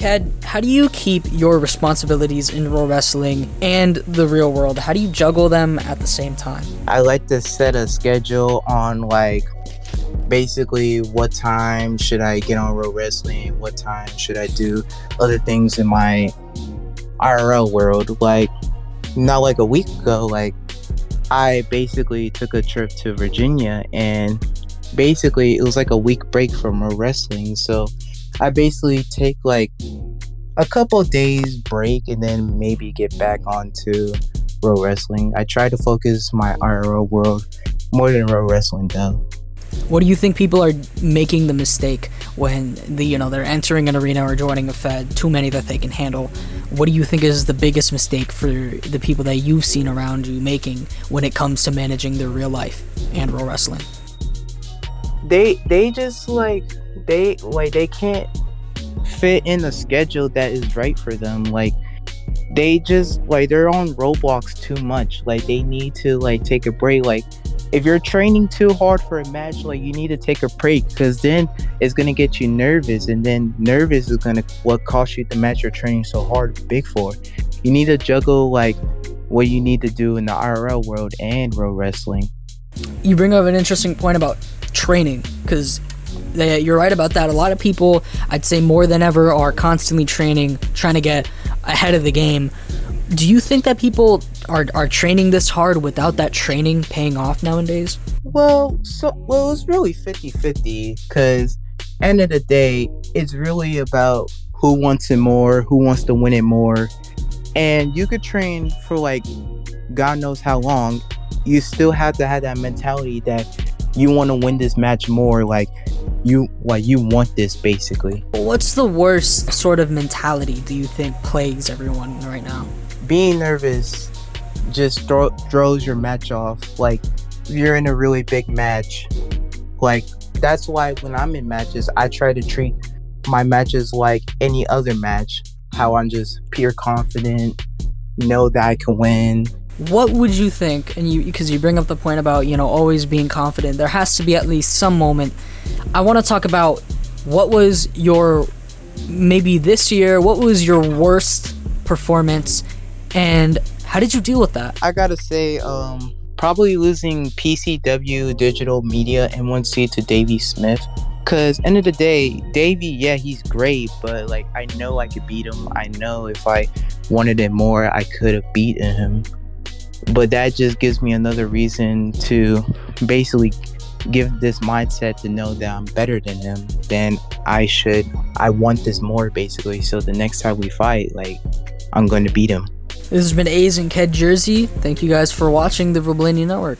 Ked, how do you keep your responsibilities in pro wrestling and the real world? How do you juggle them at the same time? I like to set a schedule on basically what time should I get on Road Wrestling, what time should I do other things in my IRL world. Not like a week ago, I basically took a trip to Virginia, and basically it was like a week break from Road Wrestling. So I basically take a couple days break and then maybe get back onto Road Wrestling. I try to focus my IRL world more than Road Wrestling though. What do you think people are making the mistake when they're entering an arena or joining a fed? Too many that they can handle. What do you think is the biggest mistake for the people that you've seen around you making when it comes to managing their real life and pro wrestling? They just they can't fit in a schedule that is right for them. They just they're on Roblox too much. They need to take a break. If you're training too hard for a match, you need to take a break, because then it's gonna get you nervous, and then nervous is gonna what cost you the match you're training so hard big for. You need to juggle what you need to do in the IRL world and Road Wrestling. You bring up an interesting point about training, because you're right about that. A lot of people, I'd say more than ever, are constantly training, trying to get ahead of the game. Do you think that people are training this hard without that training paying off nowadays? Well, it's really 50-50, because end of the day, it's really about who wants it more, who wants to win it more. And you could train for God knows how long. You still have to have that mentality that you want to win this match more. You want this, basically. What's the worst sort of mentality do you think plagues everyone right now? Being nervous just throws your match off. If you're in a really big match, that's why when I'm in matches, I try to treat my matches like any other match. How I'm just pure confident, know that I can win. What would you think, and because you bring up the point about always being confident, there has to be at least some moment. I want to talk about what was maybe this year, what was your worst performance, and how did you deal with that? I gotta say, probably losing PCW Digital Media M1C to Davey Smith. Cause end of the day, Davey, yeah, he's great, but I know I could beat him. I know if I wanted it more, I could have beaten him. But that just gives me another reason to basically give this mindset to know that I'm better than him, then I want this more, basically. So the next time we fight, I'm going to beat him. This has been A's and Ked Jersey. Thank you guys for watching the Roblania Network.